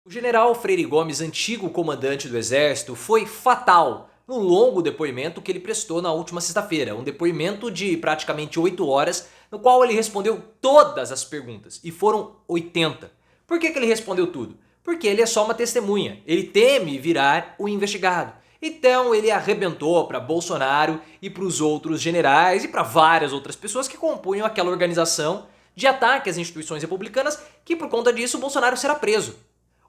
O general Freire Gomes, antigo comandante do Exército, foi fatal no longo depoimento que ele prestou na última sexta-feira. Um depoimento de praticamente 8 horas, no qual ele respondeu todas as perguntas, e foram 80. Por que ele respondeu tudo? Porque ele é só uma testemunha, ele teme virar o investigado. Então ele arrebentou para Bolsonaro e para os outros generais e para várias outras pessoas que compunham aquela organização de ataque às instituições republicanas, que por conta disso o Bolsonaro será preso.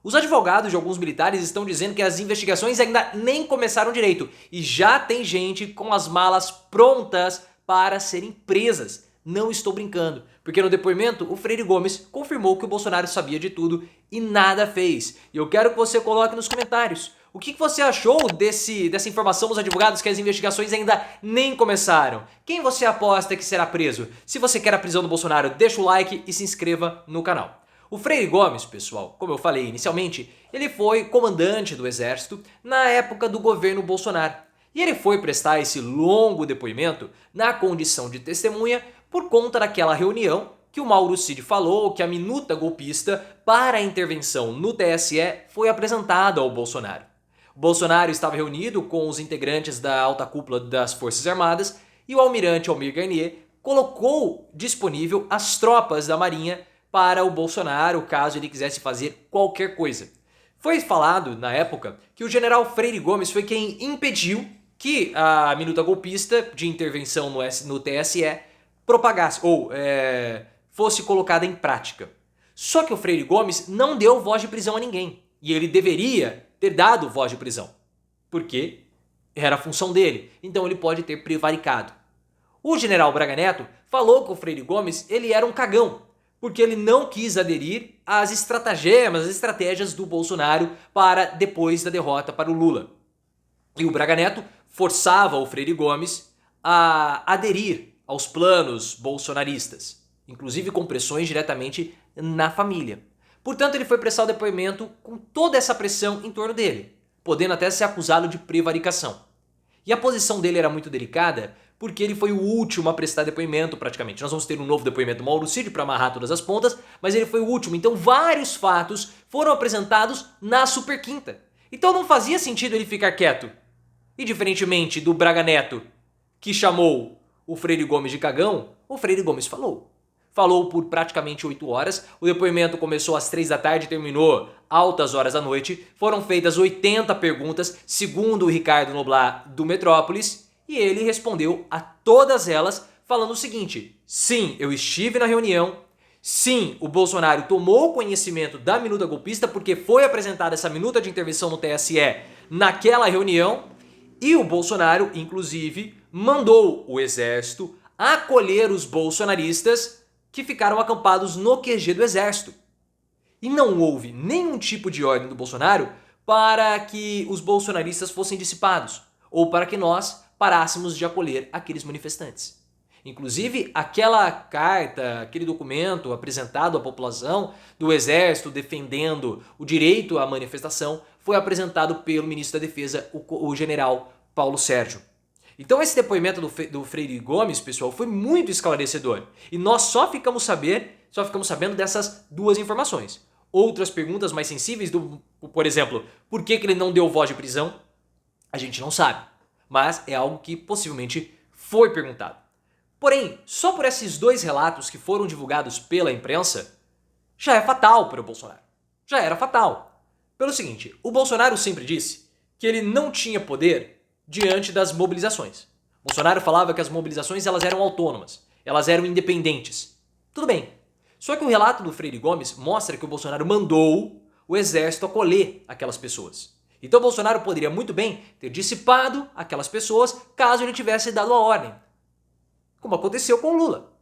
Os advogados de alguns militares estão dizendo que as investigações ainda nem começaram direito e já tem gente com as malas prontas para serem presas. Não estou brincando, porque no depoimento o Freire Gomes confirmou que o Bolsonaro sabia de tudo e nada fez. E eu quero que você coloque nos comentários o que você achou dessa informação dos advogados que as investigações ainda nem começaram. Quem você aposta que será preso? Se você quer a prisão do Bolsonaro, deixa o like e se inscreva no canal. O Freire Gomes, pessoal, como eu falei inicialmente, ele foi comandante do Exército na época do governo Bolsonaro. E ele foi prestar esse longo depoimento na condição de testemunha por conta daquela reunião que o Mauro Cid falou que a minuta golpista para a intervenção no TSE foi apresentada ao Bolsonaro. O Bolsonaro estava reunido com os integrantes da alta cúpula das Forças Armadas e o almirante Almir Garnier colocou disponível as tropas da Marinha para o Bolsonaro, caso ele quisesse fazer qualquer coisa. Foi falado, na época, que o general Freire Gomes foi quem impediu que a minuta golpista de intervenção no TSE propagasse, ou fosse colocada em prática. Só que o Freire Gomes não deu voz de prisão a ninguém. E ele deveria ter dado voz de prisão. Porque era a função dele. Então ele pode ter prevaricado. O general Braga Neto falou que o Freire Gomes ele era um cagão, porque ele não quis aderir às estratagemas, às estratégias do Bolsonaro para depois da derrota para o Lula. E o Braga Neto forçava o Freire Gomes a aderir aos planos bolsonaristas, inclusive com pressões diretamente na família. Portanto, ele foi prestar o depoimento com toda essa pressão em torno dele, podendo até ser acusado de prevaricação. E a posição dele era muito delicada, porque ele foi o último a prestar depoimento praticamente. Nós vamos ter um novo depoimento do Mauro Cid para amarrar todas as pontas, mas ele foi o último. Então vários fatos foram apresentados na Super Quinta. Então não fazia sentido ele ficar quieto. E diferentemente do Braga Neto, que chamou o Freire Gomes de cagão, o Freire Gomes falou. Falou por praticamente 8 horas, o depoimento começou às 3 da tarde e terminou altas horas da noite. Foram feitas 80 perguntas, segundo o Ricardo Noblat do Metrópolis, e ele respondeu a todas elas falando o seguinte: sim, eu estive na reunião, sim, o Bolsonaro tomou conhecimento da minuta golpista porque foi apresentada essa minuta de intervenção no TSE naquela reunião, e o Bolsonaro, inclusive, mandou o Exército acolher os bolsonaristas que ficaram acampados no QG do Exército. E não houve nenhum tipo de ordem do Bolsonaro para que os bolsonaristas fossem dissipados, ou para que nós parássemos de acolher aqueles manifestantes. Inclusive, aquela carta, aquele documento apresentado à população do Exército defendendo o direito à manifestação foi apresentado pelo ministro da Defesa, o general Paulo Sérgio. Então esse depoimento do Freire Gomes, pessoal, foi muito esclarecedor. E nós só ficamos sabendo dessas duas informações. Outras perguntas mais sensíveis, por exemplo, por que ele não deu voz de prisão, a gente não sabe. Mas é algo que possivelmente foi perguntado. Porém, só por esses dois relatos que foram divulgados pela imprensa, já é fatal para o Bolsonaro. Já era fatal. Pelo seguinte, o Bolsonaro sempre disse que ele não tinha poder diante das mobilizações. Bolsonaro falava que as mobilizações elas eram autônomas, elas eram independentes. Tudo bem. Só que o relato do Freire Gomes mostra que o Bolsonaro mandou o exército acolher aquelas pessoas. Então o Bolsonaro poderia muito bem ter dissipado aquelas pessoas caso ele tivesse dado a ordem. Como aconteceu com o Lula.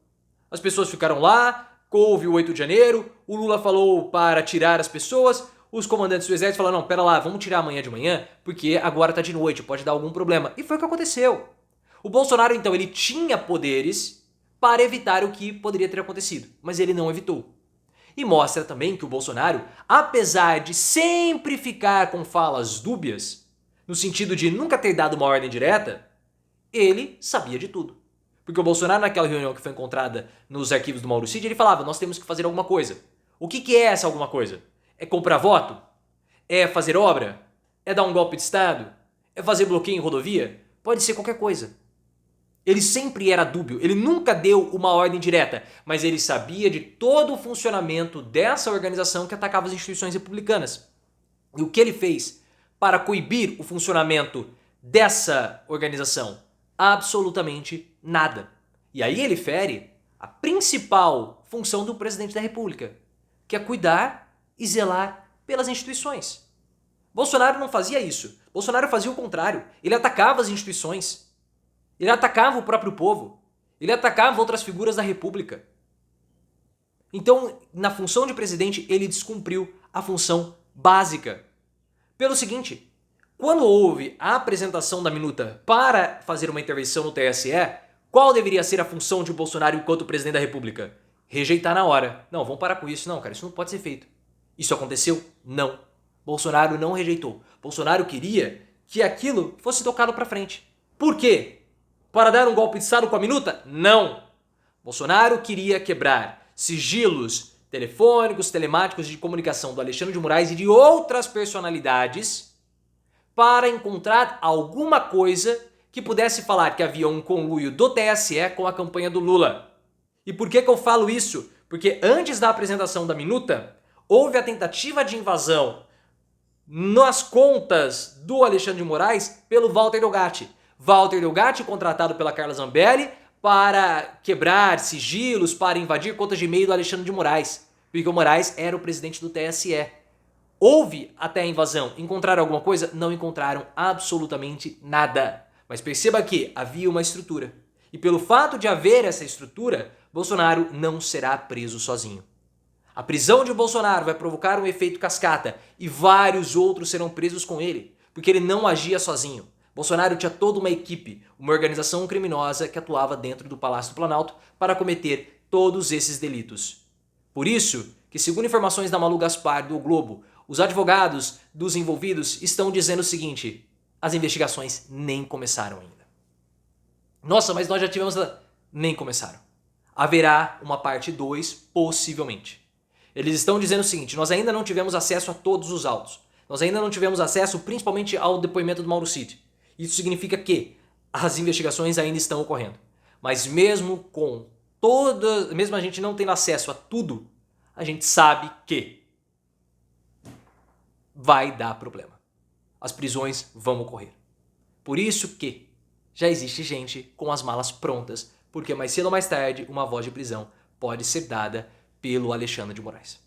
As pessoas ficaram lá, houve o 8 de janeiro, o Lula falou para tirar as pessoas, os comandantes do exército falaram, não, pera lá, vamos tirar amanhã de manhã, porque agora tá de noite, pode dar algum problema. E foi o que aconteceu. O Bolsonaro, então, ele tinha poderes para evitar o que poderia ter acontecido, mas ele não evitou. E mostra também que o Bolsonaro, apesar de sempre ficar com falas dúbias, no sentido de nunca ter dado uma ordem direta, ele sabia de tudo. Porque o Bolsonaro, naquela reunião que foi encontrada nos arquivos do Mauro Cid, ele falava, nós temos que fazer alguma coisa. O que é essa alguma coisa? É comprar voto? É fazer obra? É dar um golpe de Estado? É fazer bloqueio em rodovia? Pode ser qualquer coisa. Ele sempre era dúbio, ele nunca deu uma ordem direta, mas ele sabia de todo o funcionamento dessa organização que atacava as instituições republicanas. E o que ele fez para coibir o funcionamento dessa organização? Absolutamente nada. E aí ele fere a principal função do presidente da República, que é cuidar e zelar pelas instituições. Bolsonaro não fazia isso. Bolsonaro fazia o contrário. Ele atacava as instituições. Ele atacava o próprio povo. Ele atacava outras figuras da República. Então, na função de presidente, ele descumpriu a função básica. Pelo seguinte, quando houve a apresentação da minuta para fazer uma intervenção no TSE, qual deveria ser a função de Bolsonaro enquanto presidente da República? Rejeitar na hora. Não, vamos parar com isso. Não, cara, isso não pode ser feito. Isso aconteceu? Não. Bolsonaro não rejeitou. Bolsonaro queria que aquilo fosse tocado para frente. Por quê? Para dar um golpe de Estado com a minuta? Não. Bolsonaro queria quebrar sigilos telefônicos, telemáticos de comunicação do Alexandre de Moraes e de outras personalidades para encontrar alguma coisa que pudesse falar que havia um conluio do TSE com a campanha do Lula. E por que eu falo isso? Porque antes da apresentação da minuta, houve a tentativa de invasão nas contas do Alexandre de Moraes pelo Walter Delgatti. Walter Delgatti, contratado pela Carla Zambelli para quebrar sigilos, para invadir contas de e-mail do Alexandre de Moraes, porque o Moraes era o presidente do TSE. Houve até a invasão. Encontraram alguma coisa? Não encontraram absolutamente nada. Mas perceba que havia uma estrutura. E pelo fato de haver essa estrutura, Bolsonaro não será preso sozinho. A prisão de Bolsonaro vai provocar um efeito cascata e vários outros serão presos com ele, porque ele não agia sozinho. Bolsonaro tinha toda uma equipe, uma organização criminosa que atuava dentro do Palácio do Planalto para cometer todos esses delitos. Por isso que, segundo informações da Malu Gaspar do O Globo, os advogados dos envolvidos estão dizendo o seguinte: as investigações nem começaram ainda. Nossa, mas nós já tivemos... Nem começaram. Haverá uma parte 2, possivelmente. Eles estão dizendo o seguinte: nós ainda não tivemos acesso a todos os autos. Nós ainda não tivemos acesso principalmente ao depoimento do Mauro Cid. Isso significa que as investigações ainda estão ocorrendo. Mas mesmo a gente não tendo acesso a tudo, a gente sabe que vai dar problema. As prisões vão ocorrer. Por isso que já existe gente com as malas prontas, porque mais cedo ou mais tarde uma voz de prisão pode ser dada pelo Alexandre de Moraes.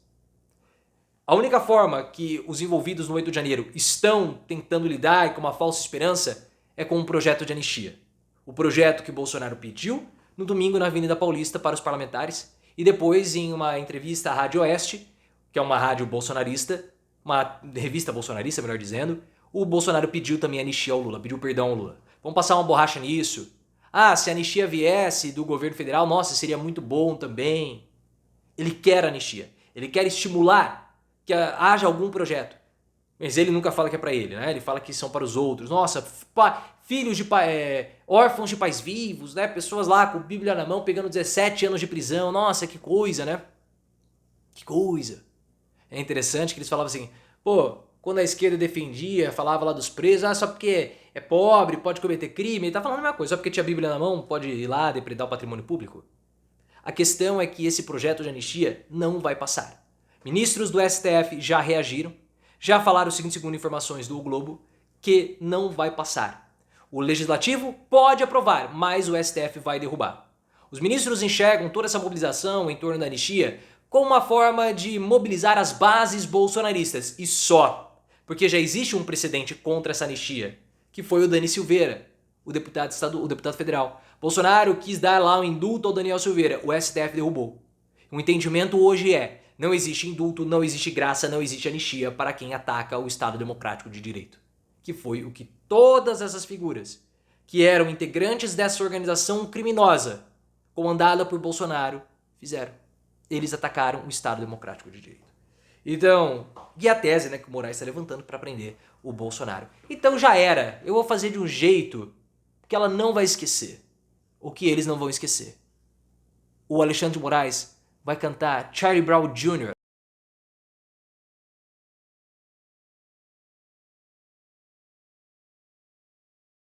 A única forma que os envolvidos no 8 de janeiro estão tentando lidar com uma falsa esperança é com um projeto de anistia. O projeto que Bolsonaro pediu no domingo na Avenida Paulista para os parlamentares e depois em uma entrevista à Rádio Oeste, que é uma rádio bolsonarista, uma revista bolsonarista, melhor dizendo, o Bolsonaro pediu também anistia ao Lula, pediu perdão ao Lula. Vamos passar uma borracha nisso? Ah, se a anistia viesse do governo federal, nossa, seria muito bom também. Ele quer anistia, ele quer estimular que haja algum projeto. Mas ele nunca fala que é para ele, né? Ele fala que são para os outros. Nossa, filhos de órfãos de pais vivos, né? Pessoas lá com Bíblia na mão pegando 17 anos de prisão. Nossa, que coisa, né? Que coisa. É interessante que eles falavam assim, pô, quando a esquerda defendia, falava lá dos presos, só porque é pobre, pode cometer crime, ele tá falando a mesma coisa, só porque tinha Bíblia na mão, pode ir lá depredar o patrimônio público. A questão é que esse projeto de anistia não vai passar. Ministros do STF já reagiram, já falaram o seguinte, segundo informações do O Globo, que não vai passar. O Legislativo pode aprovar, mas o STF vai derrubar. Os ministros enxergam toda essa mobilização em torno da anistia como uma forma de mobilizar as bases bolsonaristas, e só, porque já existe um precedente contra essa anistia, que foi o Dani Silveira, o deputado federal. Bolsonaro quis dar lá um indulto ao Daniel Silveira, o STF derrubou. O entendimento hoje é: não existe indulto, não existe graça, não existe anistia para quem ataca o Estado Democrático de Direito. Que foi o que todas essas figuras, que eram integrantes dessa organização criminosa, comandada por Bolsonaro, fizeram. Eles atacaram o Estado Democrático de Direito. Então, e a tese, né, que o Moraes está levantando para prender o Bolsonaro. Então já era. Eu vou fazer de um jeito que ela não vai esquecer. O que eles não vão esquecer. O Alexandre de Moraes vai cantar Charlie Brown Jr.